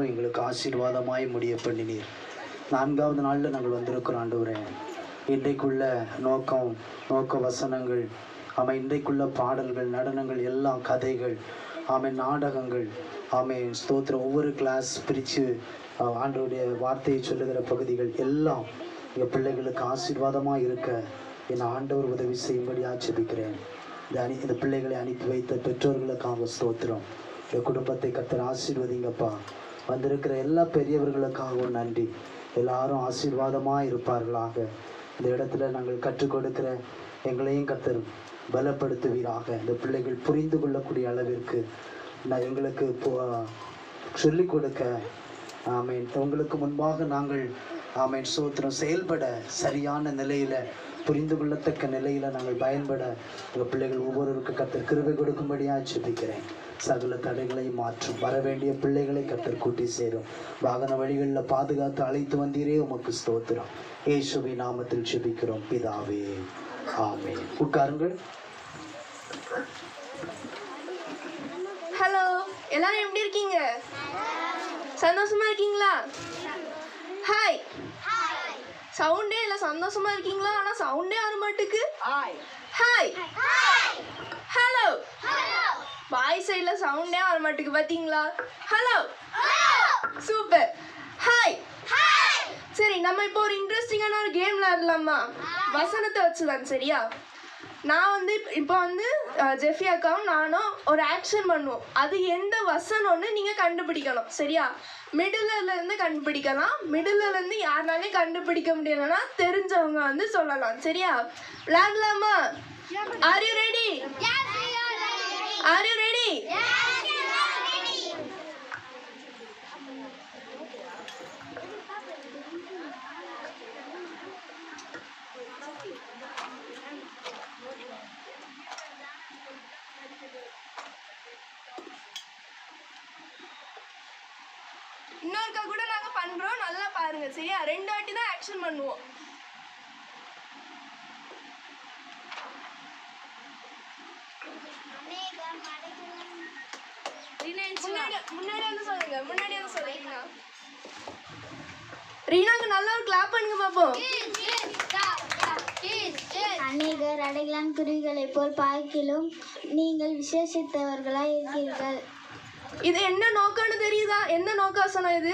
எங்களுக்கு ஆசீர்வாதமாய் முடிய பண்ணினீர். 4வது நாளில் நாங்கள் வந்திருக்கிறோம் ஆண்டவரே. இன்றைக்குள்ள நோக்க வசனங்கள், இன்றைக்குள்ள பாடல்கள், நடனங்கள், எல்லாம் கதைகள், நாடகங்கள், ஸ்தோத்திரம். ஒவ்வொரு கிளாஸ் பிரித்து ஆண்டவருடைய வார்த்தையை சொல்லுகிற பகுதிகள் எல்லாம் எங்கள் பிள்ளைகளுக்கு ஆசீர்வாதமாக இருக்க என் ஆண்டவர் உதவி செய்யும்படி ஆட்சேபிக்கிறேன். இந்த பிள்ளைகளை அனுப்பி வைத்த பெற்றோர்களுக்காக ஸ்தோத்திரம். இந்த குடும்பத்தை கர்த்தர் ஆசீர்வதிங்கப்பா. வந்திருக்கிற எல்லா பெரியவர்களுக்காகவும் நன்றி. எல்லாரும் ஆசீர்வாதமாக இருப்பார்களாக. இந்த இடத்துல நாங்கள் கற்றுக் கொடுக்கிற எங்களையும் கர்த்தர் பலப்படுத்துவீராக. இந்த பிள்ளைகள் புரிந்து கொள்ளக்கூடிய அளவிற்கு எங்களுக்கு சொல்லிக் கொடுக்க உங்களுக்கு முன்பாக நாங்கள் ஸ்தோத்திரம் செயல்பட சரியான நிலையில், புரிந்து கொள்ளத்தக்க நிலையில் நாங்கள் பயன்பட எங்கள் பிள்ளைகள் ஒவ்வொருவருக்கும் கர்த்தர் கிருபை கொடுக்கும்படியாக ஜெபிக்கிறேன். சகல தடைகளை மாற்றும். வர வேண்டிய பிள்ளைகளை கர்த்தர் கூட்டி சேரும். வாகன வழிகளில் பாதுகாத்து அழைத்து வந்தீரே, உமக்கு ஸ்தோத்திரம். இயேசுவின் நாமத்தில் ஜெபிக்கிறோம் பிதாவே, ஆமென். உட்காருங்கள். ஹலோ, எல்லாரும் எப்படி இருக்கீங்க? சந்தோஷமா இருக்கீங்களா? ஹாய். சவுண்டே இல்லை. சந்தோஷமா இருக்கீங்களா? ஆனால் சவுண்டே வர மாட்டுக்கு. ஹாய். ஹலோ. பாய் சைடில் சவுண்டே வர மாட்டுக்கு, பார்த்தீங்களா? ஹலோ. சூப்பர். ஹாய். சரி, நம்ம இப்போ ஒரு இன்ட்ரெஸ்டிங்கான ஒரு கேம் விளையாடலாமா? வசனத்தை வச்சுதான். சரியா? நான் இப்போ ஜெஃபி அக்காவும் நானும் ஒரு ஆக்ஷன் பண்ணுவோம். அது எந்த வசனம்னு நீங்கள் கண்டுபிடிக்கணும். சரியா? மிடில்லேருந்து கண்டுபிடிக்கலாம். மிடில்லேருந்து யாருனாலையும் கண்டுபிடிக்க முடியலன்னா தெரிஞ்சவங்க சொல்லலாம். சரியா? விளையாடலாமா? Are you ready? Are you ready? இன்னொருக்கா கூட நாங்கள் பண்ணுறோம், நல்லா பாருங்க. சரியா? 2 வாட்டி தான் ஆக்ஷன் பண்ணுவோம். முன்னாடி சொல்லுங்க. ரீனாக்கு நல்லா ஒரு கிளாப் பண்ணுங்க பாப்போம். அநேகர் அடைகளான் குருவிகளை போல் பார்க்கிலும் நீங்கள் விசேஷித்தவர்களாய் இருக்கிறீர்கள். இது என்ன நோக்கம்னு தெரியுதா? என்ன நோக்காசனம் இது?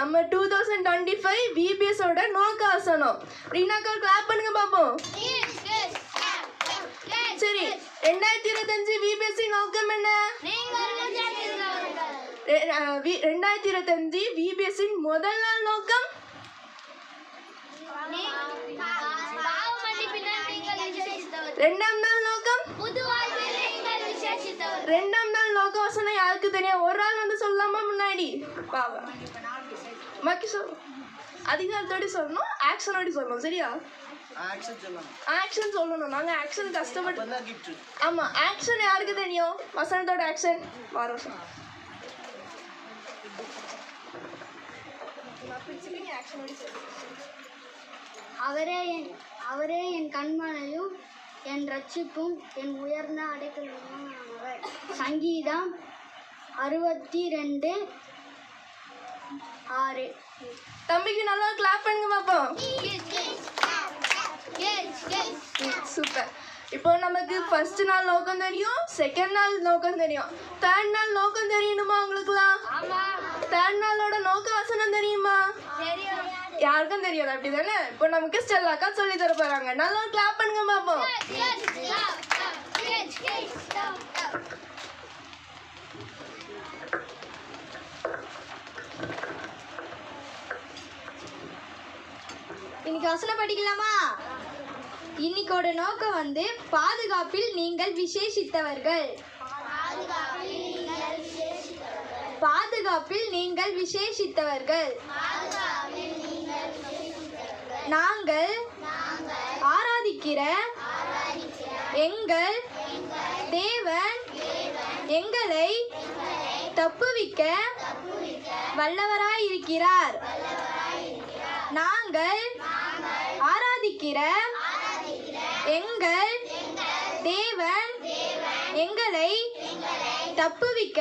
நம்ம 2025 VBS ஓட நோக்காசனம். ரீனாக்கு கிளாப் பண்ணுங்க பாப்போம். சரி, 2025 VBS நோக்கம் என்ன? 2025 VBS முதல் நாள் நோக்கம் ரெண்டாம் நாள் நோக்கம். ரெண்டாம் நாள் நோக்க வசனம் யாருக்கு தெரியும்? ஒரு ஆள் சொல்லலாமா? முன்னாடி பாவா மக்கி சொல்லணும். அதிகாரத்தோடு சொல்லணும், ஆக்ஷனோடு சொல்லணும். சரியா? ஆக்ஷன் சொல்லணும். நாங்கள் ஆக்ஷன் கஷ்டப்பட்டு. ஆமாம், ஆக்ஷன் யாருக்கு தெரியும்? வசனத்தோட ஆக்ஷன் வரும். அவரே என் கண்மலையும் என் ரட்சிப்பும் என் உயர்ந்த அடைக்கலமும் அவர். சங்கீதம் 62:6. தம்பிக்கு நல்லா கிளாப் பண்ணுங்க பாப்போம். சூப்பர். இப்போ நமக்கு ஃபர்ஸ்ட் நாள் நோக்கம் தெரியும், செகண்ட் நாள் நோக்கம் தெரியும், தேர்ட் நாள் நோக்கம் தெரியணுமா உங்களுக்குலாம்? தேர்ட் நாளோட நோக்க வசனம் தெரியுமா? யாருக்கும் தெரியாது, அப்படிதானே? இப்போ நமக்கு ஸ்டெல்லாக்கா சொல்லி தர போறாங்க. நல்லா கிளாப் பண்ணுங்க பாப்போம். இன்னைக்கு வசனம் படிக்கலாமா? இன்னைக்கோட நோக்கம் பாதுகாப்பில் நீங்கள் விசேஷித்தவர்கள். பாதுகாப்பில் நீங்கள் விசேஷித்தவர்கள். நாங்கள் ஆராதிக்கிற எங்கள் தேவன் எங்களை தப்புவிக்க வல்லவராயிருக்கிறார். நாங்கள் ஆராதிக்கிற எங்கள் தேவன் எங்களை தப்புவிக்க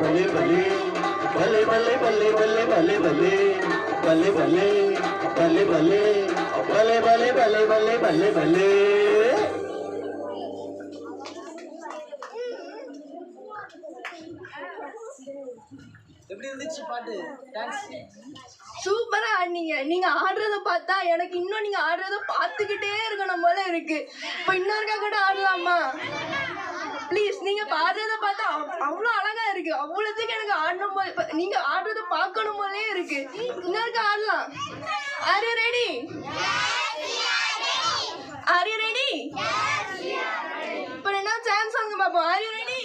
பலே பலே பலே பலே பலே பலே பலே பலே பலே பலே பலே பலே பலே பலே பலே பலே பலே. எப்படி இருந்துச்சு பாட்டு டான்ஸ்? சூப்பரா ஆடினீங்க. நீங்க ஆடுறத பார்த்தா எனக்கு இன்னும் நீங்க ஆடுறத பார்த்துக்கிட்டே இருக்கணும் போல இருக்கு. இப்போ இன்னொருக்கா கூட ஆடலாமா ப்ளீஸ்? நீங்க பாடுறத பார்த்தா அவ்வளோ அழகா இருக்கு. அவ்வளோத்துக்கு எனக்கு ஆடணும் போல, நீங்க ஆடுறத பார்க்கணும் போலே இருக்கு. இன்னொருக்கா ஆடலாம். R you ready? Are you ready? இப்போ என்ன சான்ஸ் வாங்க பார்ப்போம். R you ready?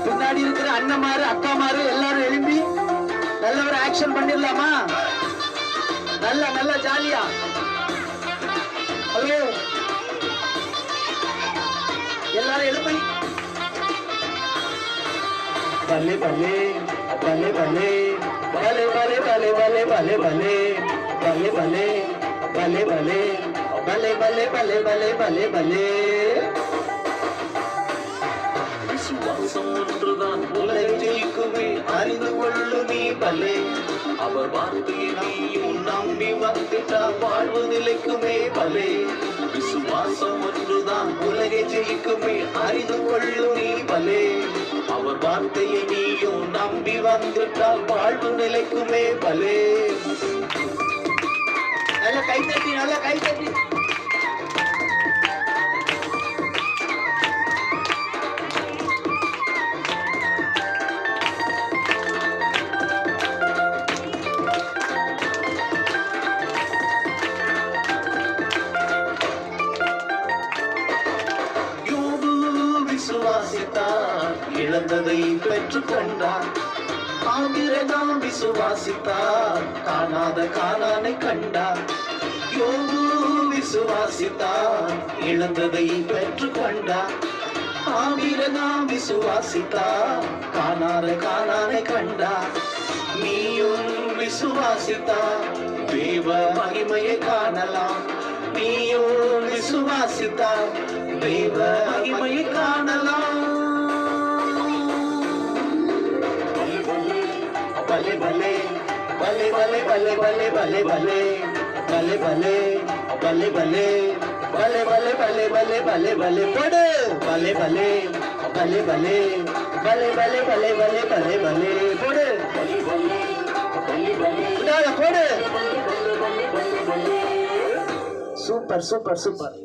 பின்னாடி இருக்கிற அண்ணமாரு அக்காமாரு எல்லாரும் எழும்பி நல்ல ஒரு ஆக்ஷன் பண்ணிடலாமா? நல்லா நல்லா ஜாலியா. ஹலோ எல்லாரும் எழுப்பி. பல்லே பல்லே பல்லே பல்லே பலே பலே பலே பலே பலே பலே பல்லே பல்லே பலே பலே பலே பலே பலே பலே பலே பலே. விசுவாசம் ஒன்றுதான் உலகை ஜெயிக்குமே அறிந்து கொள்ளு நீ பலே. அவர் வார்த்தையை நீயும் நம்பி வந்துட்டால் வாழ்வு நிலைக்குமே பலே. விசுவாசம் ஒன்றுதான் உலகை ஜெயிக்குமே அறிந்து கொள்ளு நீ பலே. அவர் வார்த்தையை நீயும் நம்பி வந்துட்டால் வாழ்வு நிலைக்குமே பலே. நல்ல கைத்தட்டி நல்ல கைத்தட்டி. யோபு விசுவாசித்தார், இழந்ததை பெற்றுக் கொண்டார். ஆபிரகாம் விசுவாசித்தார், காணாத கானானை கண்டார். யோபு விசுவாசித்தார், இழந்ததை பெற்றுக் கொண்டார். ஆபிரகாம் விசுவாசித்தார், காணாத கானானை கண்டார். நீயும் விசுவாசித்தார், தேவ மகிமையை காணலாம். நீயும் விசுவாசித்தார், தேவ மகிமையை காணலாம். பலே பலே பலே பலே பலே பலே பலே பலே பலே பலே பலே பலே பலே பலே பலே பலே பலே பலே போடு. பலே பலே பலே பலே பலே பலே பலே பலே பலே பலே போடு. இந்தாங்க, போடு. Super super super.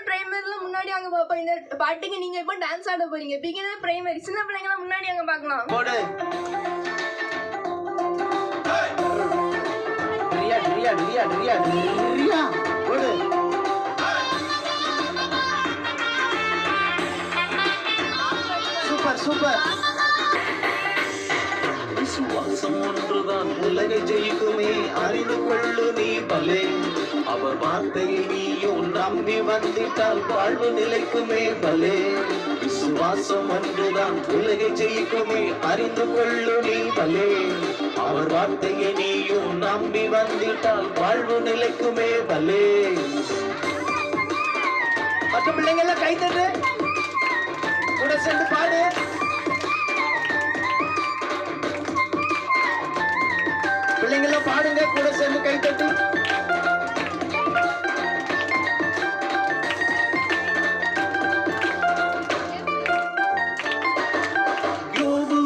பிரைமரில முன்னாடி அங்க பாப்போம். இந்த பாட்டுக்கு நீங்க இப்போ டான்ஸ் ஆட போறீங்க. பிகினர் பிரைமரி சின்ன பிள்ளைங்கலாம் முன்னாடி அங்க பார்க்கலாம். போடு. டிரியா டிரியா டிரியா டிரியா டிரியா போடு. Super super. விசுவாசம் ஒன்றுதான் உலகை ஜெயிக்குமே அறிந்து கொள்ளு நீ பலே. அவர் வார்த்தையை நீயும் நம்பி வந்துட்டால் வாழ்வு நிலைக்குமே பலே. விசுவாசம் ஒன்றுதான் உலகை ஜெயிக்குமே அறிந்து கொள்ளு நீ பலே. அவர் வார்த்தையை நீயும் நம்பி வந்துட்டால் வாழ்வு நிலைக்குமே பலே. மற்ற பிள்ளைங்க எல்லாம் கை தட்டு, கூட சேர்ந்து பாடு. பிள்ளைங்க எல்லாம் பாடுங்க, கூட சேர்ந்து கை தட்டு. யோபு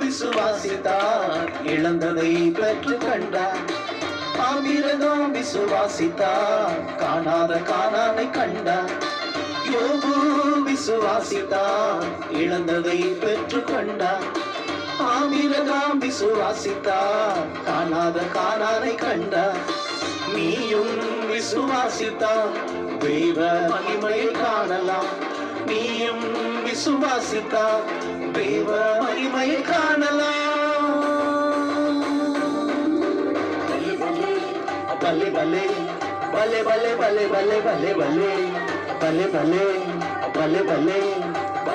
விசுவாசித்தார், இழந்ததை பெற்றுக் கண்டார். ஆபிரகாம் விசுவாசித்தார், காணாத கானானை கண்டார். யோபு விசுவாசித்தார், இழந்ததை பெற்றுக் கொண்டார். ஆபிரகாம் விசுவாசித்தார், காணாத கானானை கண்டார். நீயும் விசுவாசித்தார், தெய்வ மகிமையை காணலாம். நீயும் விசுவாசித்தார், தெய்வ மகிமையை காணலாம். பல்லே பல்லே பல்லே பல்லே பல்லே பல்லே பல்லே பல்லே பல்லே பல்லே பல்லே பல்லே